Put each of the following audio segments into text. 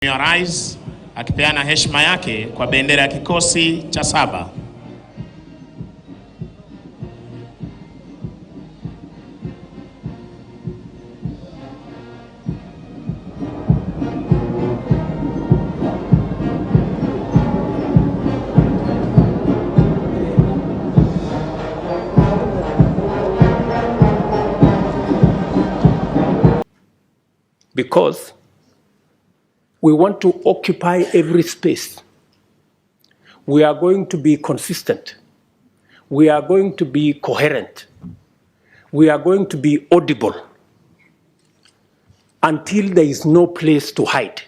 Mheshimiwa Rais akipeana heshima yake kwa bendera ya kikosi cha 7. Because we want to occupy every space. We are going to be consistent. We are going to be coherent. We are going to be audible until there is no place to hide.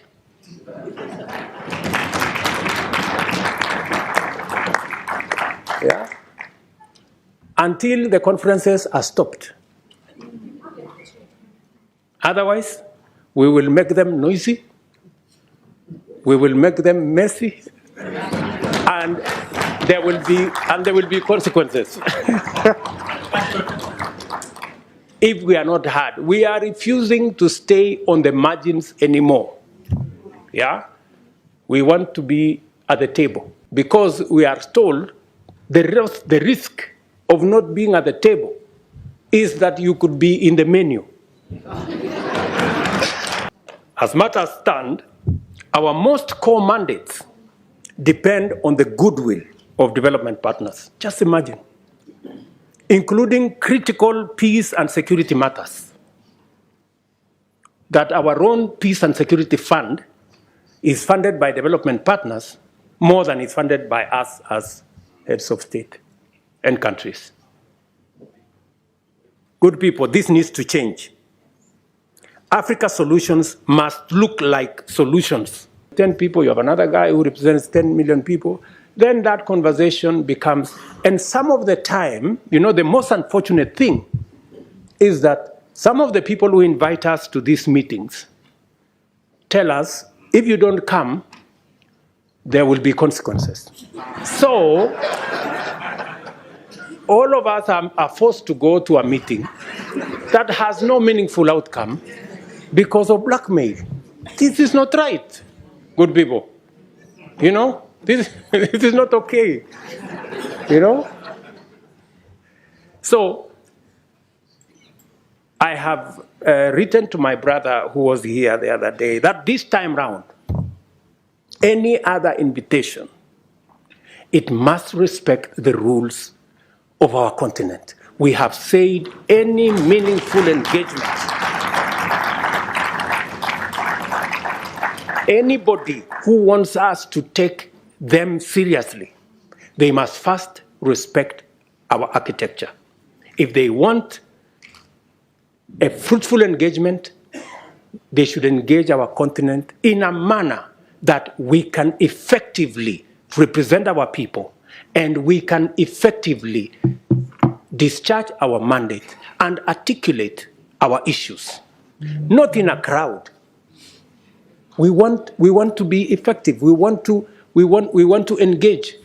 Yeah? Until the conferences are stopped. Otherwise, we will make them noisy. We will make them messy, and there will be consequences. If we are not heard, we are refusing to stay on the margins anymore. Yeah, we want to be at the table because we are told the risk of not being at the table is that you could be in the menu. As matters stand, our most core mandates depend on the goodwill of development partners. Just imagine, including critical peace and security matters. That our own peace and security fund is funded by development partners more than is funded by us as heads of state and countries. Good people, this needs to change. Africa's solutions must look like solutions. 10 people, you have another guy who represents 10 million people, then that conversation becomes, and some of the time, you know, the most unfortunate thing is that some of the people who invite us to these meetings tell us, if you don't come, there will be consequences. So, all of us are forced to go to a meeting that has no meaningful outcome because of blackmail. This is not right, good people. You know, this is not okay, you know? So, I have written to my brother who was here the other day that this time round, any other invitation, it must respect the rules of our continent. We have said any meaningful engagement, anybody who wants us to take them seriously, they must first respect our architecture. If they want a fruitful engagement, they should engage our continent in a manner that we can effectively represent our people and we can effectively discharge our mandate and articulate our issues, not in a crowd. We want to be effective. We want to engage.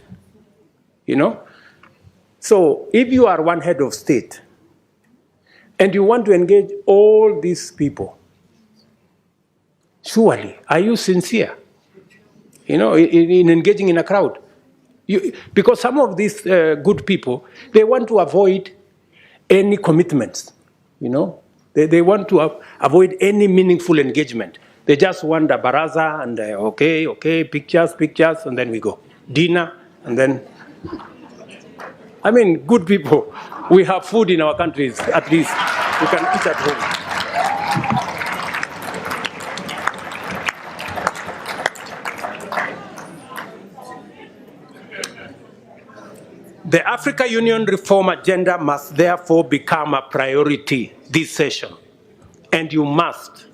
You know? So if you are one head of state and you want to engage all these people, surely, are you sincere? You know, in engaging in a crowd? Because some of these good people, they want to avoid any commitments. You know, they want to avoid any meaningful engagement. They just want a baraza and okay, pictures, and then we go. Dinner, and then, I mean, good people, we have food in our countries, at least. We can eat at home. The Africa Union reform agenda must therefore become a priority this session. And you must,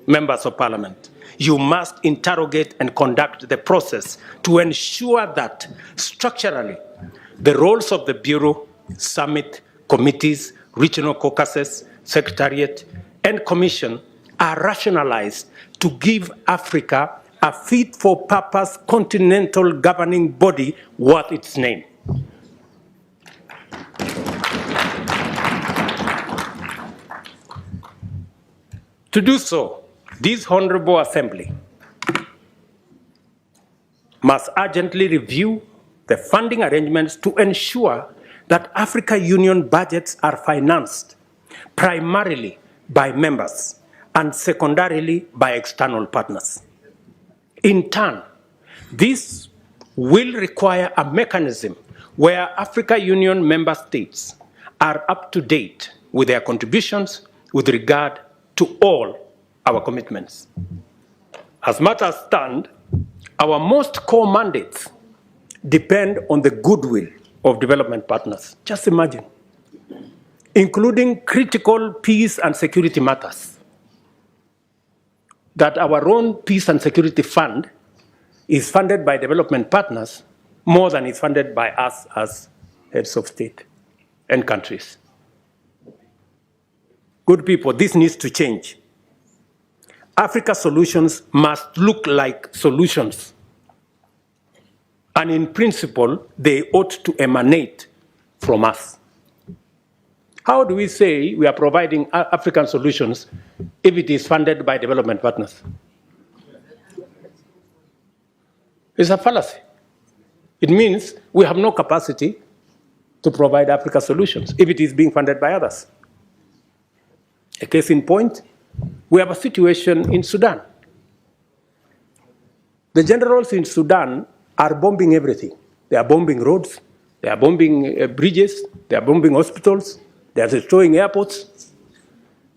members of parliament, you must interrogate and conduct the process to ensure that structurally the roles of the Bureau, Summit, committees, regional caucuses, Secretariat, and Commission are rationalized to give Africa a fit-for-purpose continental governing body worth its name. To do so, this Honorable Assembly must urgently review the funding arrangements to ensure that Africa Union budgets are financed primarily by members and secondarily by external partners. In turn, this will require a mechanism where Africa Union member states are up to date with their contributions with regard to all our commitments. As matters stand, our most core mandates depend on the goodwill of development partners. Just imagine, including critical peace and security matters, that our own peace and security fund is funded by development partners more than is funded by us as heads of state and countries. Good people, this needs to change. Africa solutions must look like solutions. And in principle, they ought to emanate from us. How do we say we are providing African solutions if it is funded by development partners? It's a fallacy. It means we have no capacity to provide Africa solutions if it is being funded by others. A case in point, we have a situation in Sudan. The generals in Sudan are bombing everything. They are bombing roads, they are bombing bridges, they are bombing hospitals, they are destroying airports,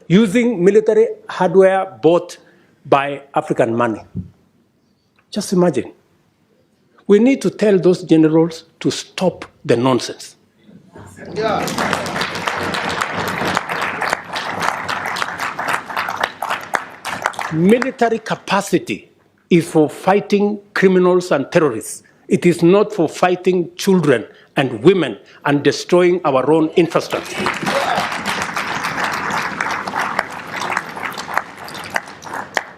using military hardware bought by African money. Just imagine. We need to tell those generals to stop the nonsense. Yeah. Military capacity is for fighting criminals and terrorists. It is not for fighting children and women and destroying our own infrastructure.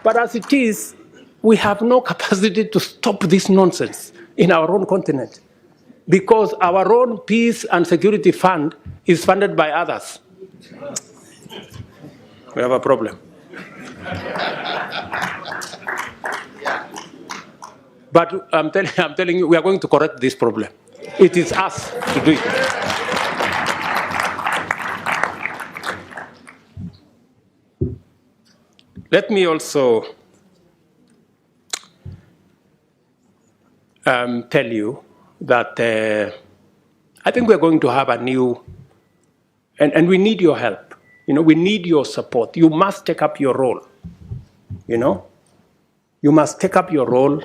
But as it is, we have no capacity to stop this nonsense in our own continent because our own peace and security fund is funded by others. We have a problem. But I'm telling you, we are going to correct this problem. It is us to do it. Let me also tell you that I think we're going to have a new, and we need your help. You know, we need your support. You must take up your role. You know, you must take up your role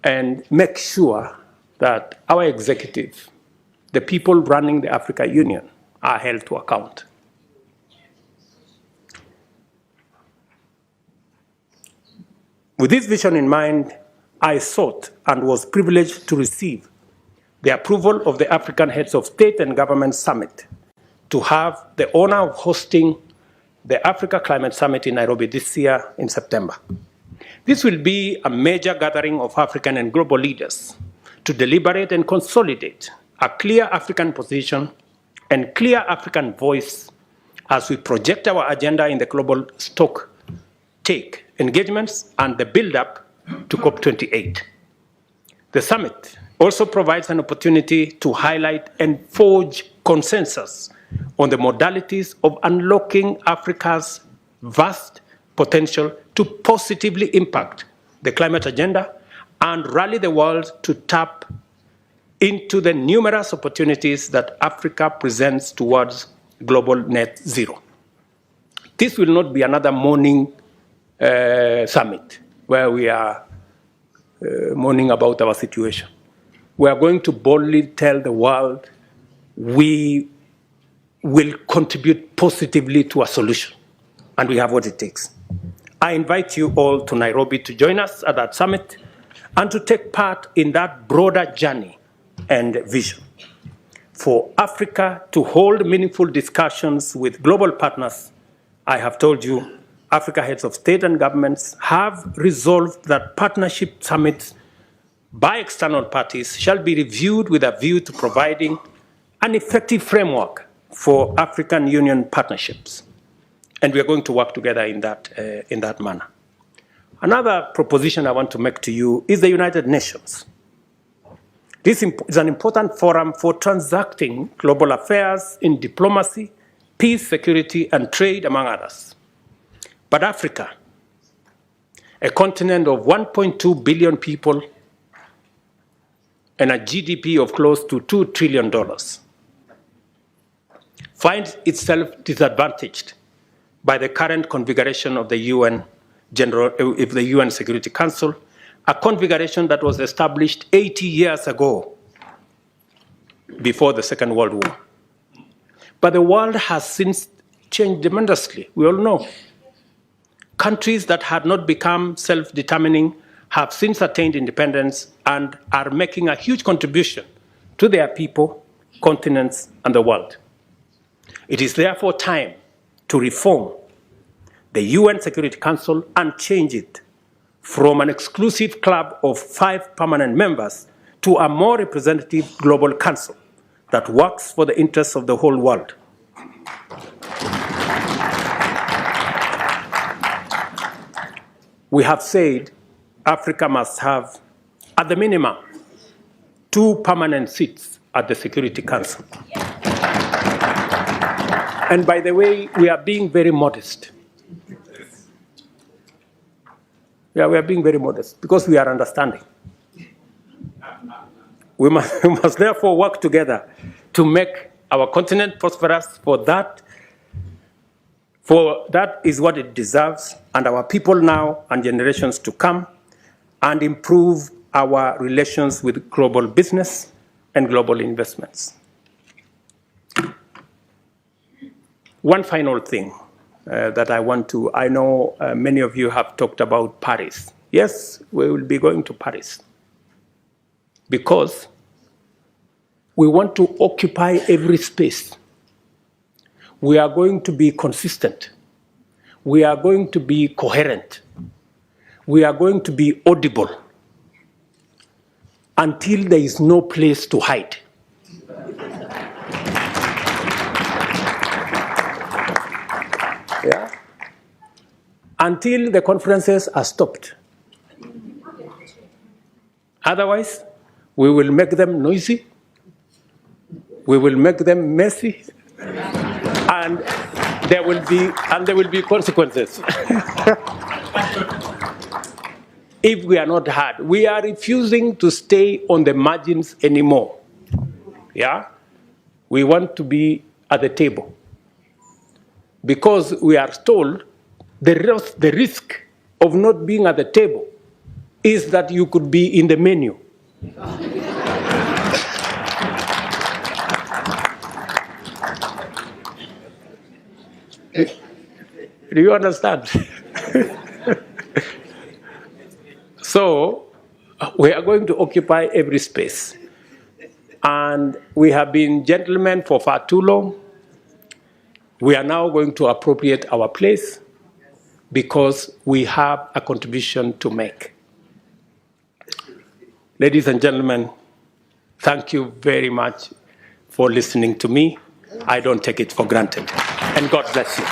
and make sure that our executive, the people running the Africa Union, are held to account. With this vision in mind, I sought and was privileged to receive the approval of the African Heads of State and Government Summit to have the honor of hosting the Africa Climate Summit in Nairobi this year in September. This will be a major gathering of African and global leaders to deliberate and consolidate a clear African position and clear African voice as we project our agenda in the global stock-take engagements and the build-up to COP28. The summit also provides an opportunity to highlight and forge consensus on the modalities of unlocking Africa's vast potential to positively impact the climate agenda and rally the world to tap into the numerous opportunities that Africa presents towards global net zero. This will not be another morning summit where we are mourning about our situation. We are going to boldly tell the world we will contribute positively to a solution, and we have what it takes. I invite you all to Nairobi to join us at that summit and to take part in that broader journey and vision. For Africa to hold meaningful discussions with global partners, I have told you, Africa heads of state and governments have resolved that partnership summits by external parties shall be reviewed with a view to providing an effective framework for African Union partnerships. And we are going to work together in that manner. Another proposition I want to make to you is the United Nations. This is an important forum for transacting global affairs in diplomacy, peace, security, and trade, among others. But Africa, a continent of 1.2 billion people and a GDP of close to $2 trillion, finds itself disadvantaged by the current configuration of the UN Security Council, a configuration that was established 80 years ago, before the Second World War. But the world has since changed tremendously, we all know. Countries that had not become self-determining have since attained independence and are making a huge contribution to their people, continents, and the world. It is therefore time to reform the UN Security Council and change it from an exclusive club of 5 permanent members to a more representative global council that works for the interests of the whole world. We have said Africa must have, at the minimum, 2 permanent seats at the Security Council. And by the way, we are being very modest. Yeah, we are being very modest because we are understanding. We must therefore work together to make our continent prosperous, for that is what it deserves, and our people now and generations to come, and improve our relations with global business and global investments. One final thing that I want to, I know many of you have talked about Paris. Yes, we will be going to Paris because we want to occupy every space. We are going to be consistent. We are going to be coherent. We are going to be audible until there is no place to hide. Yeah? Until the conferences are stopped. Otherwise, we will make them noisy, we will make them messy, and there will be consequences. If we are not heard, we are refusing to stay on the margins anymore. Yeah? We want to be at the table. Because we are told the risk of not being at the table is that you could be in the menu. Do you understand? So we are going to occupy every space. And we have been gentlemen for far too long. We are now going to appropriate our place because we have a contribution to make. Ladies and gentlemen, thank you very much for listening to me. I don't take it for granted. And God bless you.